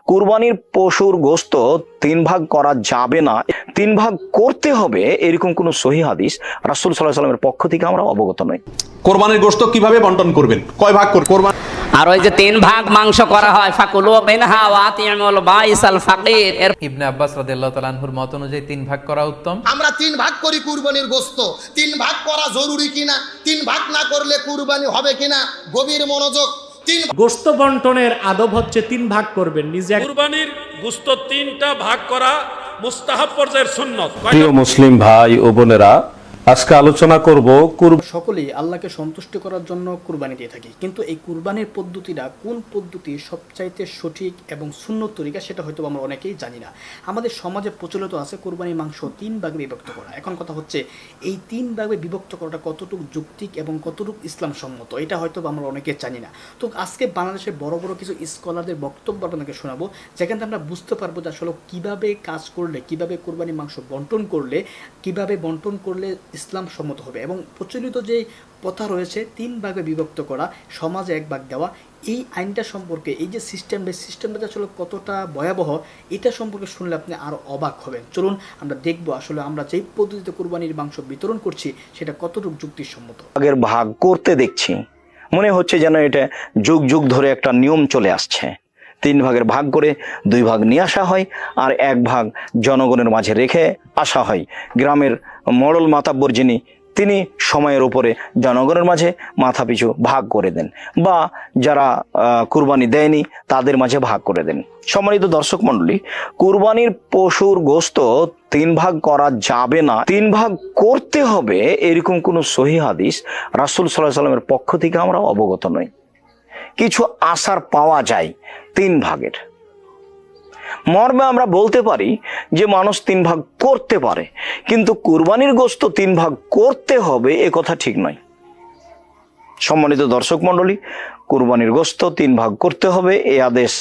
কুরবানির পশুর গোশত 3 ভাগ করা যাবে না, 3 ভাগ করতে হবে, এরকম কোন সহিহ হাদিস রাসূল সাল্লাল্লাহু আলাইহি ওয়াসাল্লামের পক্ষ থেকে আমরা অবগত নই। কোরবানির গোশত কিভাবে বন্টন করবেন, কয় ভাগ করবেন? আর ওই যে 3 ভাগ মাংস করা হয়, ফাকুলু মিনহা ওয়া আতিমুল বাইসাল ফাকির। ইবনে আব্বাস রাদিয়াল্লাহু তাআলা আনহুর মত অনুযায়ী 3 ভাগ করা উত্তম। আমরা 3 ভাগ করি কুরবানির গোশত, 3 ভাগ করা জরুরি কিনা, 3 ভাগ না করলে কুরবানি হবে কিনা, গভীর মনোযোগ। গোশত বন্টনের আদব হচ্ছে 3 ভাগ করবেন। নিজে কুরবানির গোশত 3টা ভাগ করা মুস্তাহাব পর্যায়ের সুন্নত। প্রিয় মুসলিম ভাই ও বোনেরা, আজকে আলোচনা করব সকলেই আল্লাহকে সন্তুষ্ট করার জন্য কুরবানি দিয়ে থাকি, কিন্তু এই কুরবানির পদ্ধতিটা কোন পদ্ধতি সবচাইতে সঠিক এবং সুন্নত তরিকা সেটা হয়তো আমরা অনেকেই জানি না। আমাদের সমাজে প্রচলিত আছে কুরবানির মাংস 3 ভাগে বিভক্ত করা। এখন কথা হচ্ছে এই 3 ভাগে বিভক্ত করাটা কতটুকু যৌক্তিক এবং কতটুকু ইসলাম সম্মত, এটা হয়তো আমরা অনেকে জানি না। তো আজকে বাংলাদেশের বড় বড় কিছু স্কলারদের বক্তব্য আপনাকে শোনাবো, যেখানে আমরা বুঝতে পারবো যে আসলে কিভাবে কাজ করলে, কিভাবে কুরবানির মাংস বন্টন করলে ইসলাম সম্মত হবে। এবং প্রচলিত যে প্রথা রয়েছে 3 ভাগে বিভক্ত করা, সমাজে 1 ভাগ দেওয়া, এই আইনটা সম্পর্কে, এই যে সিস্টেমটা আসলে কতটা ভয়াবহ, এটা সম্পর্কে শুনলে আপনি আরও অবাক হবেন। চলুন আমরা দেখবো আসলে আমরা যেই পদ্ধতিতে কুরবানির মাংস বিতরণ করছি সেটা কতটুকু যুক্তিসম্মত। আগের ভাগ করতে দেখছি, মনে হচ্ছে যেন এটা যুগ যুগ ধরে একটা নিয়ম চলে আসছে। 3 ভাগের ভাগ করে 2 ভাগ নিয়ে আসা হয়, আর 1 ভাগ জনগণের মাঝে রেখে আসা হয়। গ্রামের মডল মাতাব্বর যিনি, তিনি সময়ের উপরে জনগণের মাঝে মাথা পিছু ভাগ করে দেন, বা যারা কুরবানি দেয়নি তাদের মাঝে ভাগ করে দেন। সম্মানিত দর্শক মণ্ডলী, কুরবানির পশুর গোশত 3 ভাগ করা যাবে না, 3 ভাগ করতে হবে, এরকম কোন সহিহ হাদিস রাসূল সাল্লাল্লাহু আলাইহি ওয়াসাল্লামের পক্ষ থেকে আমরা অবগত নই। কিছু আসার পাওয়া যায় 3 ভাগের মর্মে আমরা বলতে পারি যে মানুষ 3 ভাগ করতে পারে, কিন্তু কুরবানির গোশত 3 ভাগ করতে হবে এ কথা ঠিক নয়। সম্মানিত দর্শক মণ্ডলী, কুরবানির গোশত 3 ভাগ করতে হবে এই আদেশ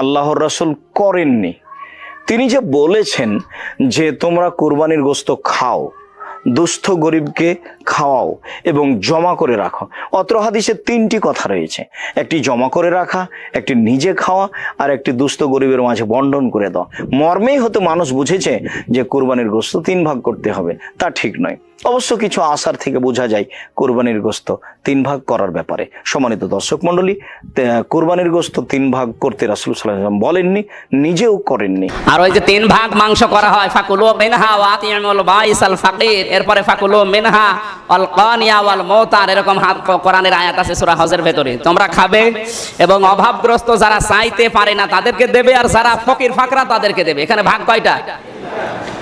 আল্লাহর রাসূল করেননি। তিনি যে বলেছেন যে তোমরা কুরবানির গোশত খাও, দুস্থ গরিবকে খাওয়াও এবং জমা করে রাখো। অত্র হাদিসে 3টি কথা রয়েছে, একটি জমা করে রাখা, একটি নিজে খাওয়া, আর একটি দুস্থ গরিবের মাঝে বন্টন করে দাও। মর্মেই হয়তো মানুষ বুঝেছে যে কুরবানির গোশত 3 ভাগ করতে হবে, তা ঠিক নয়। অবশ্য কিছু আসার থেকে বোঝা যায় কুরবানির গোশত 3 ভাগ করার ব্যাপারে। সম্মানিত দর্শক মণ্ডলী, কুরবানির গোশত 3 ভাগ করতে রাসূল সাল্লাল্লাহু আলাইহি ওয়াসাল্লাম বলেননি, নিজেও করেননি। আর ওই যে 3 ভাগ মাংস করা হয়, ফাকুলু মিনহা ওয়া আতিমুল বাইসাল ফাকির, এরপরে ফাকুলু মিনহা আল কানিয়া ওয়াল মুতার, এরকম কোরআনের আয়াত আছে সূরা হজের ভেতরে। তোমরা খাবে এবং অভাবগ্রস্ত যারা চাইতে পারে না তাদেরকে দেবে, আর যারা ফকির ফাকরা তাদেরকে দেবে। এখানে ভাগ কয়টা?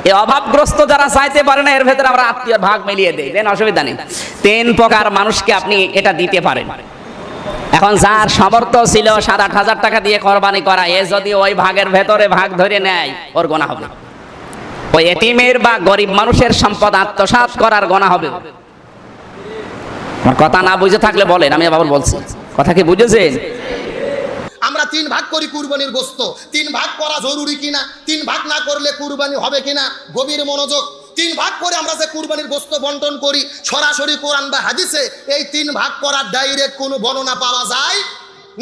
এই অভাবগ্রস্ত যারা চাইতে পারে না, এর ভেতরে আমরা আত্মীয় ভাগ মিলিয়ে দেই, দেন অসুবিধা নেই। 3 প্রকার মানুষকে আপনি এটা দিতে পারেন। এখন যার সামর্থ্য ছিল 7-8 হাজার টাকা দিয়ে কোরবানি করা, এ যদি ওই ভাগের ভেতরে ভাগ ধরে নেয়, ওর গুনাহ হবে। ওই এতিমের বা গরিব মানুষের সম্পদ আত্মসাৎ করার গুনাহ হবে। আমার কথা না বুঝে থাকলে বলেন, আমি আবার বলছি, কথা কি বুঝেছেন? আমরা 3 ভাগ করি কুরবানির গোশত, 3 ভাগ করা জরুরি কিনা, 3 ভাগ না করলে কুরবানি হবে কিনা, গভীর মনোযোগ। 3 ভাগ করে আমরা যে কুরবানির গোশত বন্টন করি, সরাসরি কোরআন বা হাদিসে এই 3 ভাগ করার ডাইরেক্ট কোনো বর্ণনা পাওয়া যায়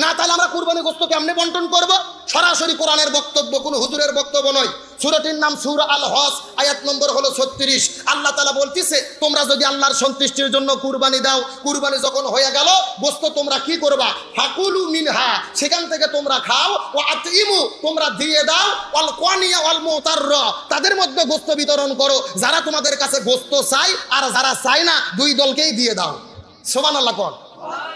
না। তাহলে আমরা কুরবানির গোশত কেমনে বন্টন করব? সরাসরি কোরআনের বক্তব্য, কোনো হুজুরের বক্তব্য নয়। সূরাটির নাম সূরা আল হজ, আয়াত নম্বর হলো 36। আল্লাহ তাআলা বলতেছে, তোমরা যদি আল্লাহর সন্তুষ্টির জন্য কুরবানি দাও, কুরবানি যখন হয়ে গেল, গোশত তোমরা কি করবা? ফাকুলু মিনহা, সেখান থেকে তোমরা খাও, ও আতিমু, তোমরা দিয়ে দাও, ওয়াল কানিয়া ওয়াল মুতার, তাদের মধ্যে গোশত বিতরণ করো, যারা তোমাদের কাছে গোশত চাই আর যারা চায় না, 2 দলকেই দিয়ে দাও। সুবহানাল্লাহ কোন।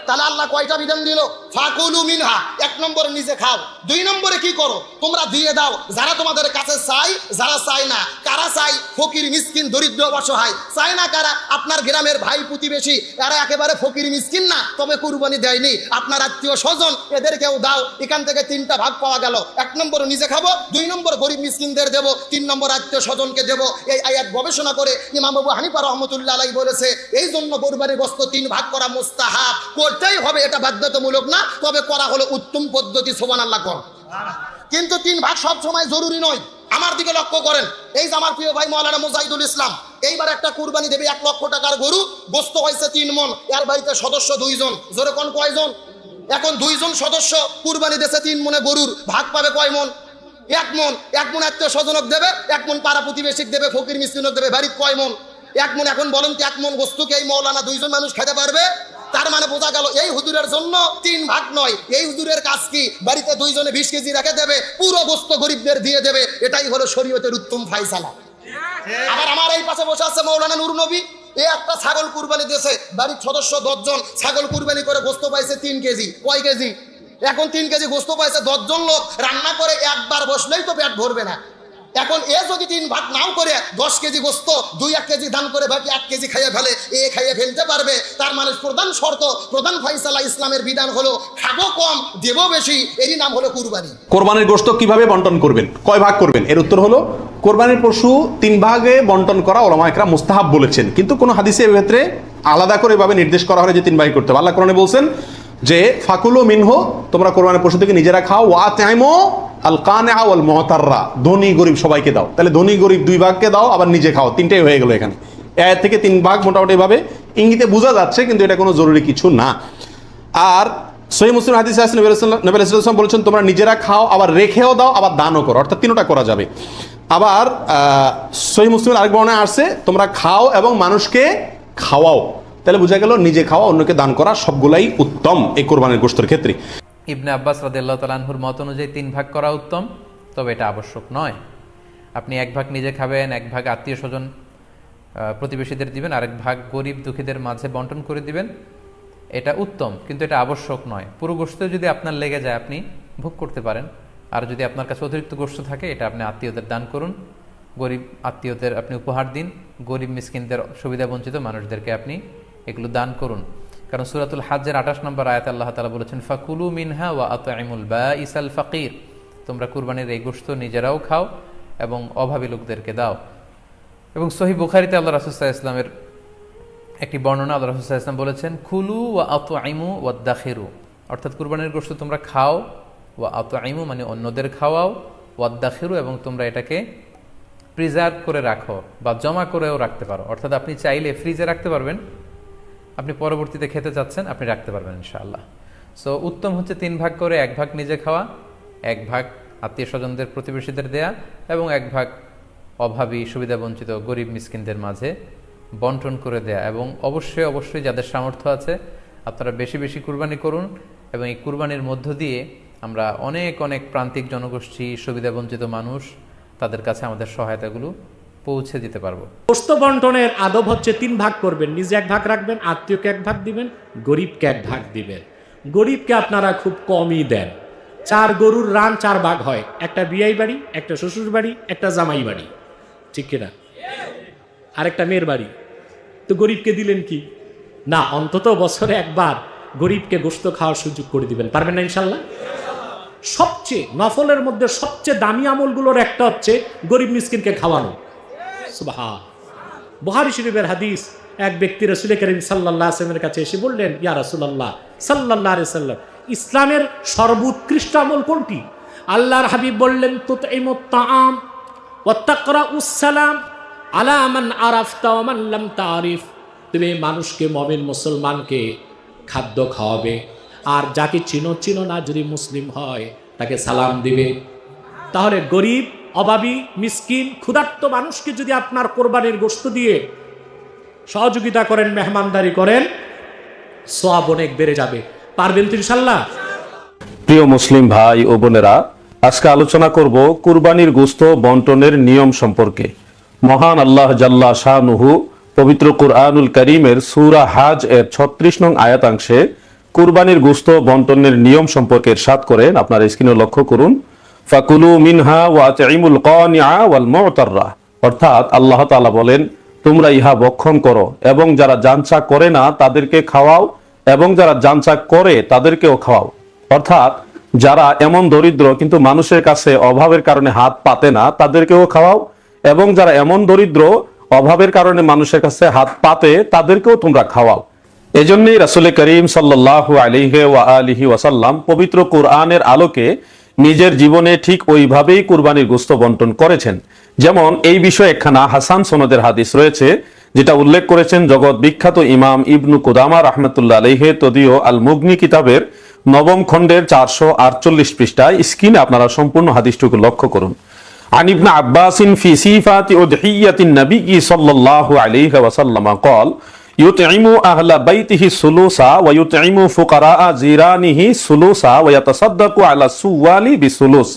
তাহলে আল্লাহ কয়টা বিধান দিল? ফাকুলু মিনহা, 1 নম্বরে নিজে খাও, 2 নম্বরে কি করো? তোমরা দিয়ে দাও, যারা তোমাদের কাছে চাই, যারা চায় না। কারা চাই? ফকির মিসকিন দরিদ্র অসহায়। চায় না কারা? আপনার গ্রামের ভাই প্রতিবেশী, এরা একেবারে ফকির মিসকিন না, তবে কুরবানি দেয়নি, আপনার আত্মীয় স্বজন, এদেরকেও দাও। এখান থেকে 3টা ভাগ পাওয়া গেল। 1 নম্বরে নিজে খাবো, 2 নম্বর গরিব মিসকিনদের দেব, 3 নম্বর আত্মীয় স্বজনকে দেব। এই আয়াত গবেষণা করে ইমাম আবু হানিফা রাহমাতুল্লাহ আলাইহি বলেছে, এই জন্য কুরবানির গোশত 3 ভাগ করা মুস্তাহাব, করতেই হবে, এটা বাধ্যতামূলক না, তবে করা হলো উত্তম পদ্ধতি। সুবহানাল্লাহ কোন। কিন্তু 3 ভাগ সব সময় জরুরি নয়। আমার দিকে লক্ষ্য করেন, এই যে আমার প্রিয় ভাই মাওলানা মুজাহিদুল ইসলাম, এইবার একটা কুরবানি দেবে 1 লক্ষ টাকার গরু, গোশত হয়েছে 3 মণ, এর বাড়িতে সদস্য 2 জন। জোরে কোন কয়জন? এখন 2 জন সদস্য কুরবানি দেশে 3 মনে গরুর ভাগ পাবে কয় মন? 1 মন। 1 মন আত্মীয় স্বজনক দেবে, 1 মন পাড়া প্রতিবেশীক দেবে, ফকির মিসকিনক দেবে। বাড়ির কয় মন? 1 মন। এখন বলেন তো 1 মন গোস্তকে এই মৌলানা 2 জন মানুষ খেতে পারবে? তার মানে বোঝা গেল এই হুজুরের জন্য 3 ভাগ নয়। এই হুজুরের কাজ কি? বাড়িতে 2 জনে 20 কেজি রেখে দেবে, পুরো গোস্ত গরিবদের দিয়ে দেবে। এটাই হলো শরীয়তের উত্তম ফায়সালা। আবার আমার এই পাশে বসে আছে মৌলানা নূর নবী। এ একটা ছাগল কুরবানি দিয়েছে, বাড়ির সদস্য 10 জন ছাগল কুরবানি করে গোস্ত পাইছে 3 কেজি। কয় কেজি? এখন 3 কেজি গোস্ত পাইছে, 10 জন লোক রান্না করে একবার বসলেই তো পেট ভরবে না। এখন এ যদি 3 ভাগ নাও করে 10 কেজি গোস্ত 2-1 কেজি দান করে বাকি 1 কেজি খাইয়ে ফেলে, এ খাইয়ে ফেলতে পারবে। তার মানে প্রধান শর্ত, প্রধান ফায়সালা ইসলামের বিধান হলো খাবো কম দেবো বেশি, এরই নাম হলো কুরবানি। কোরবানির গোশত কিভাবে বন্টন করবেন, কয় ভাগ করবেন? এর উত্তর হলো কোরবানির পশু 3 ভাগে বন্টন করা ওলামা ইকরাম মুস্তাহাব বলেছেন, কিন্তু কোন হাদিসে এর ক্ষেত্রে আলাদা করে এভাবে নির্দেশ করা হয় যে 3 ভাগ করতে হবে। আল্লাহ কোরআনে বলছেন যে ফাকুলু মিনহু, তোমরা কোরবানির পশু থেকে নিজেরা খাও, ওয়া আতইমু আল কানিআ ওয়াল মুতাররা, ধনী গরিব সবাইকে দাও। তাহলে ধনী গরিব 2 ভাগকে দাও, আবার নিজে খাও, 3টাই হয়ে গেল এখানে। এর থেকে 3 ভাগ মোটামুটি এভাবে ইঙ্গিতে বোঝা যাচ্ছে, কিন্তু এটা কোনো জরুরি কিছু না। আর সহিহ মুসলিম হাদিসে আছে নবী সাল্লাল্লাহু আলাইহি ওয়াসাল্লাম বলেছেন তোমরা নিজেরা খাও, আবার রেখেও দাও, আবার দানও করো, অর্থাৎ 3টা করা যাবে। আবার সহিহ মুসলিমের আরেক বর্ণনায় আসছে তোমরা খাও এবং মানুষকে খাওয়াও। তাহলে বোঝা গেল নিজে খাওয়া অন্যকে দান করা সবগুলাই উত্তম এই কোরবানির গোশতের ক্ষেত্রে। ইবনে আব্বাস রাদিয়াল্লাহু তাআলা আনহুর মত অনুযায়ী 3 ভাগ করা উত্তম, তবে এটা আবশ্যক নয়। আপনি 1 ভাগ নিজে খাবেন, 1 ভাগ আত্মীয় স্বজন প্রতিবেশীদের দিবেন, আরেক ভাগ গরিব দুঃখীদের মাঝে বন্টন করে দিবেন, এটা উত্তম, কিন্তু এটা আবশ্যক নয়। পুরো গোশত যদি আপনার লেগে যায় আপনি ভোগ করতে পারেন, আর যদি আপনার কাছে অতিরিক্ত গোশত থাকে এটা আপনি আত্মীয়দের দান করুন, গরিব আত্মীয়দের আপনি উপহার দিন, গরিব মিসকিনদের সুবিধা বঞ্চিত মানুষদেরকে আপনি এগুলো দান করুন। কারণ সূরাতুল হাজ্জের 28 নম্বর আয়াতে আল্লাহ তাআলা বলেছেন ফাকুলু মিনহা ওয়া আতইমুল বাঈসাল ফাকির, তোমরা কুরবানির এই গোশত নিজেরাও খাও এবং অভাবী লোকদেরকে দাও। এবং সহিহ বুখারীতে আল্লাহ রাসূল সাল্লাল্লাহু আলাইহি ওয়াসাল্লামের একটি বর্ণনা, আল্লাহ রাসূল সাল্লাল্লাহু আলাইহি ওয়াসাল্লাম বলেছেন কুলু ওয়া আতইমু ওয়াদাখিরু, অর্থাৎ কুরবানির গোশত তোমরা খাও, ওয়া আতইমু মানে অন্যদের খাওয়াও, ওয়াদাখিরু এবং তোমরা এটাকে প্রিজার্ভ করে রাখো বা জমা করেও রাখতে পারো। অর্থাৎ আপনি চাইলে ফ্রিজে রাখতে পারবেন, আপনি পরবর্তীতে খেতে চাচ্ছেন আপনি রাখতে পারবেন ইনশাআল্লাহ। সো উত্তম হচ্ছে 3 ভাগ করে 1 ভাগ নিজে খাওয়া, 1 ভাগ আত্মীয় স্বজনদের প্রতিবেশীদের দেয়া এবং 1 ভাগ অভাবী সুবিধা বঞ্চিত গরিব মিসকিনদের মাঝে বন্টন করে দেয়া। এবং অবশ্যই অবশ্যই যাদের সামর্থ্য আছে আপনারা বেশি বেশি কুরবানি করুন, এবং এই কুরবানির মধ্য দিয়ে আমরা অনেক অনেক প্রান্তিক জনগোষ্ঠী, সুবিধা বঞ্চিত মানুষ, তাদের কাছে আমাদের সহায়তাগুলো পৌঁছে দিতে পারবো। গোশত বন্টনের আদব হচ্ছে 3 ভাগ করবেন, নিজে 1 ভাগ রাখবেন, আত্মীয়কে 1 ভাগ দিবেন, গরিবকে 1 ভাগ দিবেন। গরিবকে আপনারা খুব কমই দেন। 4 গরুর রান 4 ভাগ হয়, একটা বিয়াই বাড়ি, একটা শ্বশুর বাড়ি, একটা জামাই বাড়ি, ঠিক কিনা, আরেকটা মেয়ের বাড়ি। তো গরিবকে দিলেন কি না, অন্তত বছরে 1 বার গরিবকে গোশত খাওয়ার সুযোগ করে দিবেন, পারবেন না ইনশাল্লাহ? সবচেয়ে নফলের মধ্যে সবচেয়ে দামি আমলগুলোর একটা হচ্ছে গরিব মিসকিনকে খাওয়ানো। সুবহান। বুখারী শরীফের হাদিস, এক ব্যক্তি রাসূল করিম সাল্লাল্লাহু আলাইহি ওয়াসাল্লামের কাছে এসে বললেন, ইয়া রাসূলুল্লাহ সাল্লাল্লাহু আলাইহি ওয়াসাল্লাম, ইসলামের সর্বোৎকৃষ্ট আমল কোনটি? আল্লাহর হাবিব বললেন, তুতঈমুত তাআম ওয়া তাকরাউস সালাম আলা মান আরাফতা ওয়া মান লাম তারিফ, তুমি মানুষকে, মুমিন মুসলমানকে খাদ্য খাওয়াবে, আর যাকে চিনো না যদি মুসলিম হয় তাকে সালাম দিবে। তাহলে গরিব, অভাবী, মিসকিন, ক্ষুধার্ত মানুষকে যদি আপনার কোরবানির গোশত দিয়ে সহযোগিতা করেন, মেহমানদারি করেন, সওয়াব অনেক বেড়ে যাবে। পারবেন তো ইনশাআল্লাহ? প্রিয় মুসলিম ভাই ও বোনেরা, আজকে আলোচনা করব কুরবানির গোশত বন্টনের নিয়ম সম্পর্কে। মহান আল্লাহ জাল্লা শানুহু পবিত্র কুরআনুল কারীমের সূরা হাজ এর 36 নং আয়াতাংশে কুরবানির গোশত বন্টনের নিয়ম সম্পর্কে ইরশাদ করেন, আপনারা স্ক্রিনে লক্ষ্য করুন, ফাকুলু মিনহা ওয়া আতঈমুল কানিআ ওয়াল মুতাররা, অর্থাৎ আল্লাহ তাআলা বলেন তোমরা ইহা ভক্ষণ করো এবং যারা জানচা করে না তাদেরকে খাওয়াও এবং যারা জানচা করে তাদেরকেও খাওয়াও। অর্থাৎ যারা এমন দরিদ্র কিন্তু মানুষের কাছে অভাবের কারণে হাত পাতে না তাদেরকেও খাওয়াও, এবং যারা এমন দরিদ্র অভাবের কারণে মানুষের কাছে হাত পাতে তাদেরকেও তোমরা খাওয়াও। এজন্যই রাসূল করিম সাল্লাল্লাহু আলাইহি ওয়া আলিহি ওয়াসাল্লাম পবিত্র কোরআনের আলোকে নিজের জীবনে ঠিক ওইভাবেই কুরবানির গোশত বন্টন করেছেন। যেমন এই বিষয়ে একখানা হাসান সনদের হাদিস রয়েছে, যেটা উল্লেখ করেছেন জগৎ বিখ্যাত ইমাম ইবনু কুদামা রাহমাতুল্লাহ আলাইহি তদীয় আল মুগনি কিতাবের নবম খণ্ডের 448 পৃষ্ঠায়। স্ক্রিনে আপনারা সম্পূর্ণ হাদিসটুকু লক্ষ্য করুন। عن ابن عباس في صفات أضحية النبي صلى الله عليه وسلم قال يطعم أهل بيته الثلث ويطعم فقراء جيرانه الثلث ويتصدق على السوال بالثلث।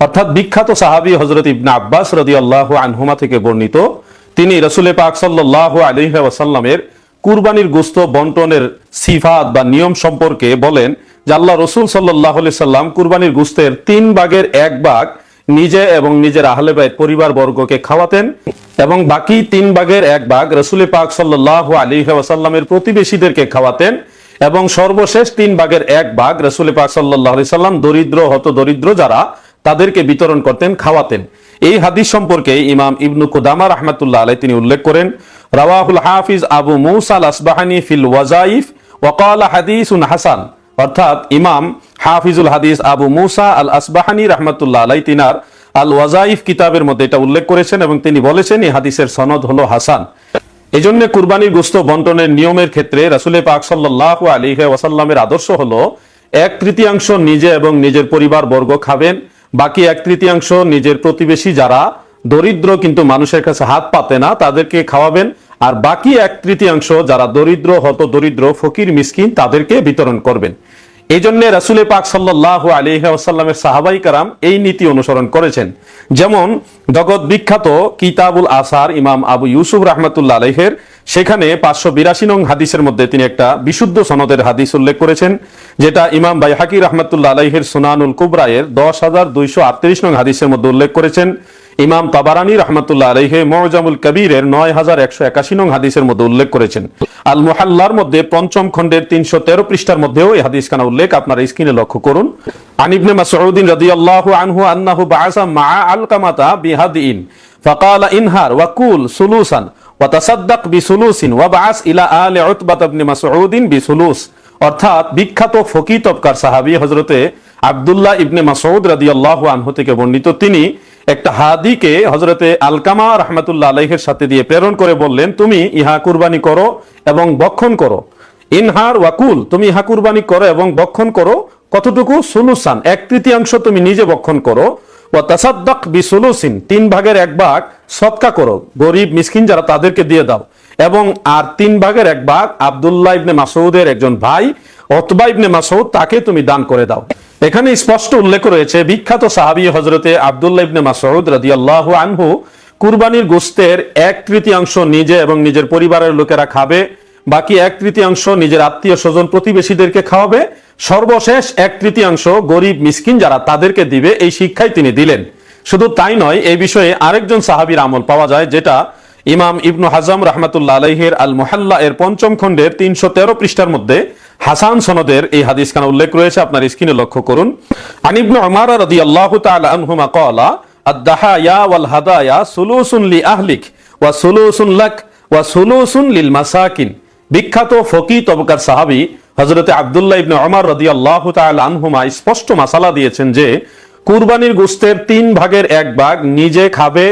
অর্থাৎ বিখ্যাত সাহাবী হযরত ইবনে আব্বাস রাদিয়াল্লাহু আনহুমা থেকে বর্ণিত, তিনি রাসূল পাক সাল্লাল্লাহু আলাইহি ওয়াসাল্লামের কুরবানির গোশত বন্টনের সিফাত বা নিয়ম সম্পর্কে বলেন যে আল্লাহ রাসূল সাল্লাল্লাহু আলাইহি সাল্লাম কুরবানির গোশতের 3 ভাগের 1 ভাগ নিজে এবং নিজের আহলে বাইত পরিবার বর্গকে খাওয়াতেন এবং বাকি 3 ভাগের 1 ভাগ রাসূল পাক সাল্লাল্লাহু আলাইহি ওয়াসাল্লামের প্রতিবেশীদেরকে খাওয়াতেন এবং সর্বশেষ 3 ভাগের 1 ভাগ রাসূল পাক সাল্লাল্লাহু আলাইহি সাল্লাম দরিদ্র হতদরিদ্র যারা তাদেরকে বিতরণ করতেন, খাওয়াতেন। এই হাদিস সম্পর্কে ইমাম ইবনু কুদামা রাহমাতুল্লাহ আলাইহি তিনি উল্লেখ করেন, রাওয়াহুল হাফিজ আবু মুসা আল আসবাহানি ফিল ওয়াজাইফ ওয়া ক্বালা হাদিসুন হাসান। অর্থাৎ ইমাম হাফিজুল হাদিস আবু মুসা আল আসবাহানি রাহমাতুল্লাহ আলাইহি তিনার আল ওয়াজাইফ কিতাবের মধ্যে এটা উল্লেখ করেছেন এবং তিনি বলেছেন এই হাদিসের সনদ হলো হাসান। এজন্য কুরবানির গোশত বন্টনের নিয়মের ক্ষেত্রে রাসূল পাক সাল্লাল্লাহু আলাইহি ওয়াসাল্লামের আদর্শ হলো 1/3 নিজে এবং নিজের পরিবার বর্গ খাবেন, বাকি 1/3 নিজের প্রতিবেশী যারা দরিদ্র কিন্তু মানুষের কাছে হাত পাতে না তাদেরকে খাওয়াবেন, আর বাকি 1/3 যারা দরিদ্র হতদরিদ্র ফকির মিসকিন তাদেরকে বিতরণ করবেন। এই জন্য রাসূল পাক সাল্লাল্লাহু আলাইহি ওয়াসাল্লামের সাহাবাই কারাম এই নীতি অনুসরণ করেছেন। যেমন জগৎ বিখ্যাত কিতাবুল আসার ইমাম আবু ইউসুফ রাহমাতুল্লাহ আলাইহির সেখানে 582 নং হাদিসের মধ্যে তিনি একটা বিশুদ্ধ সনদের হাদিস উল্লেখ করেছেন, যেটা ইমাম বাইহাকি রাহমাতুল্লাহ আলাইহির সুনানুল কুবরা এর 10238 নং হাদিসের মধ্যে উল্লেখ করেছেন। ইমাম তাবারানী রাহমাতুল্লাহ আলাইহি মুজামুল কবীরের 9181 নং হাদিসের মধ্যে উল্লেখ করেছেন। আল মুহাল্লার মধ্যে 5ম খণ্ডের 313 পৃষ্ঠার মধ্যেও এই হাদিসখানা উল্লেখ, আপনারা স্ক্রিনে লক্ষ্য করুন। আন ইবনে মাসউদ রাদিয়াল্লাহু আনহু আন্নাহু বাআসা মা আলকামাতা বিহাদিন ফাকালা ইনহার ওয়া কুল সুলুসান ওয়া তাসাদ্দাক বিসুলুসিন ওয়া বাআস ইলা আলি উতবাত ইবনে মাসউদ বিসুলুস। অর্থাৎ বিখ্যাত ফকিহ তবকার সাহাবী হযরতে আব্দুল্লাহ ইবনে মাসউদ রাদিয়াল্লাহু আনহু থেকে বর্ণিত, তিনি একটা হাদিকে হযরতে আলকামা রাহমাতুল্লাহ আলাইহির সাথে দিয়ে প্রেরণ করে বললেন, তুমি ইহা কুরবানি করো এবং ভক্ষণ করো। ইনহার ওয়াকুল, তুমি ইহা কুরবানি করো এবং ভক্ষণ করো। কতটুকু? সুলুসান, 1/3 তুমি নিজে ভক্ষণ করো। ওয়া তাসাদ্দাক বিসুলুসিন, 3 ভাগের 1 ভাগ সদকা করো, গরিব মিসকিন যারা তাদেরকে দিয়ে দাও। এবং আর 3 ভাগের 1 ভাগ আব্দুল্লাহ ইবনে মাসউদের একজন ভাই উতবা ইবনে মাসউদ তাকে তুমি দান করে দাও। এখানে স্পষ্ট উল্লেখ রয়েছে বিখ্যাত সাহাবী হযরতে আব্দুল্লাহ ইবনে মাসউদ রাদিয়াল্লাহু আনহু কুরবানির গোশতের 1/3 নিজে এবং নিজের পরিবারের লোকেরা খাবে, বাকি 1/3 নিজের আত্মীয় স্বজন প্রতিবেশীদেরকে খাওয়াবে, সর্বশেষ 1/3 গরিব মিসকিন যারা তাদেরকে দিবে। এই শিক্ষাই তিনি দিলেন। শুধু তাই নয়, এই বিষয়ে আরেকজন সাহাবীর আমল পাওয়া যায়, যেটা ইমাম ইবনু হাজাম রাহমাতুল্লাহ আলাইহির আল মুহাল্লা এর 5ম খণ্ডের 313 পৃষ্ঠার মধ্যে হাসান সনদের এই হাদিসখানা উল্লেখ রয়েছে, আপনার স্ক্রিনে লক্ষ্য করুন। আন ইবনে উমার রাদিয়াল্লাহু তাআলা আনহুমা ক্বালা আদ-দাহায়া ওয়াল হাদায়া সুলুসুন লি আহলিক ওয়া সুলুসুন লাক ওয়া সুলুসুন লিল মাসাকিন। বিখ্যাত ফকিহ তবকার সাহাবী হযরতে আব্দুল্লাহ ইবনে উমার রাদিয়াল্লাহু তাআলা আনহুমা স্পষ্ট মাসালা দিয়েছেন যে কুরবানির গোশতের 3 ভাগের 1 ভাগ নিজে খাবে,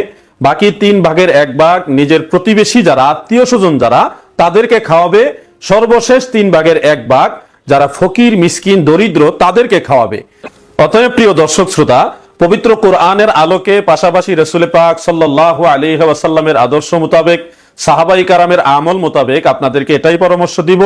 বাকি 3 ভাগের 1 ভাগ নিজের প্রতিবেশী যারা আত্মীয় স্বজন যারা তাদেরকে খাওয়াবে, সর্বশেষ 3 ভাগের 1 ভাগ যারা ফকির মিসকিন দরিদ্র তাদেরকে খাওয়াবে। অতএব প্রিয় দর্শক শ্রোতা, পবিত্র কোরআনের আলোকে পাশাপাশি রাসূল পাক সাল্লাল্লাহু আলাইহি ওয়াসাল্লামের আদর্শ মোতাবেক সাহাবাই কারামের আমল মোতাবেক আপনাদেরকে এটাই পরামর্শ দিব,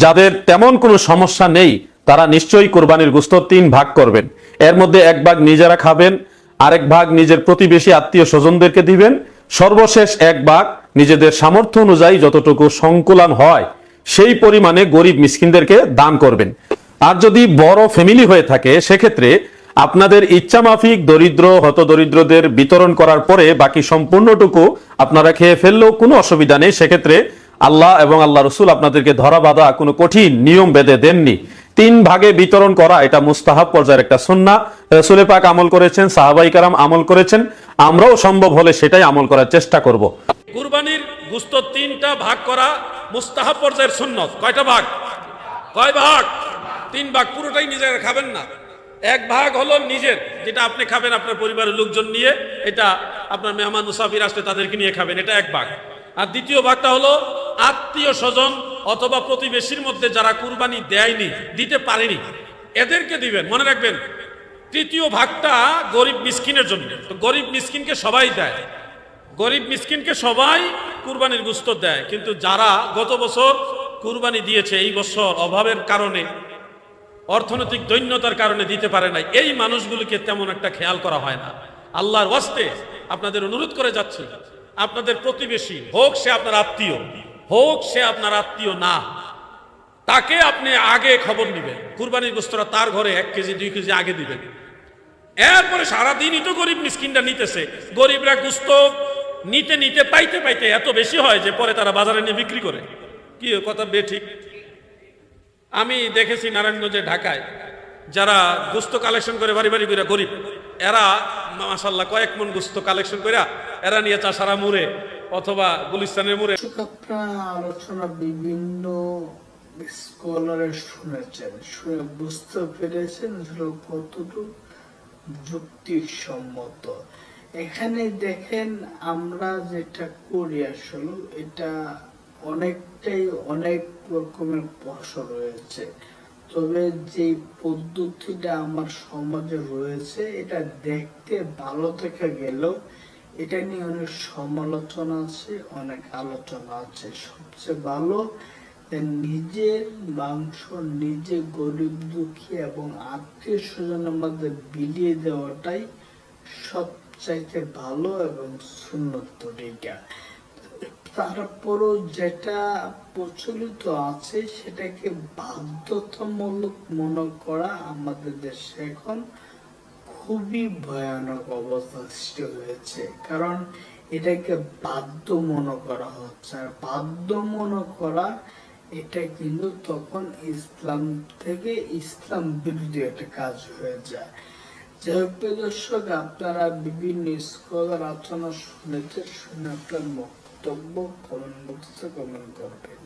যাদের তেমন কোনো সমস্যা নেই তারা নিশ্চয়ই কোরবানির গোশত 3 ভাগ করবেন। এর মধ্যে 1 ভাগ নিজেরা খাবেন, আরেক ভাগ নিজের প্রতিবেশী আত্মীয় স্বজনদেরকে দিবেন, সর্বশেষ 1 ভাগ নিজেদের সামর্থ্য অনুযায়ী যতটুকু সংকুলান হয় সেই পরিমাণে গরিব মিসকিনদেরকে দান করবেন। আর যদি বড় ফ্যামিলি হয়ে থাকে সেক্ষেত্রে আপনাদের ইচ্ছা মাফিক দরিদ্র হতদরিদ্রদের বিতরণ করার পরে বাকি সম্পূর্ণটুকু আপনারা খেয়ে ফেললেও কোনো অসুবিধা নেই। সেক্ষেত্রে আল্লাহ এবং আল্লাহ রসুল আপনাদেরকে ধরা বাঁধা কোনো কঠিন নিয়ম বেঁধে দেননি। 3 ভাগে বিতরণ করা এটা মুস্তাহাব পর্যায়ের একটা সুন্নাহ। রাসূল পাক আমল করেছেন, সাহাবাই কারাম আমল করেছেন, আমরাও সম্ভব হলে সেটাই আমল করার চেষ্টা করব। কুরবানির গোশত 3টা ভাগ করা মুস্তাহাব পর্যায়ের সুন্নত। কয়টা ভাগ? কয় ভাগ? 3 ভাগ। পুরোটাই নিজেরা খাবেন না। 1 ভাগ হলো নিজের, যেটা আপনি খাবেন আপনার পরিবারের লোকজন নিয়ে, এটা আপনার মেহমান মুসাফির আসলে তাদেরকে নিয়ে খাবেন, এটা 1 ভাগ। আর দ্বিতীয় ভাগটা হলো আত্মীয় স্বজন অথবা প্রতিবেশীর মধ্যে যারা কুরবানি দেয়নি, দিতে পারেনি, এদেরকে দিবেন। মনে রাখবেন, তৃতীয় ভাগটা গরিব মিসকিনের জন্য। তো গরিব মিসকিনকে সবাই দেয়, গরিব মিসকিনকে সবাই কুরবানির গোশত দেয়, কিন্তু যারা গত বছর কুরবানি দিয়েছে এই বছর অভাবের কারণে, অর্থনৈতিক দৈন্যতার কারণে দিতে পারে নাই, এই মানুষগুলিকে তেমন একটা খেয়াল করা হয় না। আল্লাহর ওয়াস্তে আপনাদের অনুরোধ করে যাচ্ছি, আপনাদের প্রতিবেশী হোক সে আপনার আত্মীয়, হোক সে আপনার আত্মীয় না, তাকে আপনি আগে খবর নেবেন। কুরবানির গোশতটা তার ঘরে 1 কেজি 2 কেজি আগে দিবেন। এরপরে সারাদিনই তো গরিব মিসকিনরা নিতেছে, গরিবরা গোশত নিতে নিতে পাইতে পাইতে এত বেশি হয় যে পরে তারা বাজারে নিয়ে বিক্রি করে। কি কথা বেঠিক? আমি দেখেছি নারায়ণগঞ্জে, ঢাকায় যারা গোশত কালেকশন করে বাড়ি বাড়ি করে গরিব, এরা মাশাআল্লাহ কয়েক মন গোশত কালেকশন করে এরা নিয়ে চাষারা মুড়ে অথবা গুলিস্তানের মুড়ে। আপনার আলোচনা বিভিন্ন স্কলারের শুনেছেন, শুনে বুঝতে পেরেছেন কতটুকু যুক্তিসম্মত। এখানে দেখেন আমরা যেটা করি আসলে এটা অনেকটাই অনেক রকমের প্রশ্ন রয়েছে, তবে যে পদ্ধতিটা আমার সমাজে রয়েছে এটা দেখতে ভালো দেখা গেলেও এটা নিয়ে অনেক সমালোচনা আছে, অনেক আলোচনা আছে। সবচেয়ে ভালো নিজের মাংস নিজে গরিব দুঃখী এবং আত্মীয় স্বজনের মধ্যে বিলিয়ে দেওয়াটাই সবচাইতে ভালো এবং সুন্নত তরিকা। তারপরও যেটা প্রচলিত আছে সেটাকে বাধ্যতামূলক মনে করা আমাদের দেশে এখন খুবই ভয়ানক অবস্থা সৃষ্টি হয়েছে, কারণ এটাকে বাধ্য মনে করা হচ্ছে। আর বাধ্য মনে করা এটা কিন্তু তখন ইসলাম থেকে ইসলাম বিরোধী একটা কাজ হয়ে যায়। যাই হোক দর্শক, আপনারা বিভিন্ন স্কলার আলোচনা শুনেছেন, শুনে আপনার বক্তব্য কমেন্ট বক্সে কমেন্ট করবেন।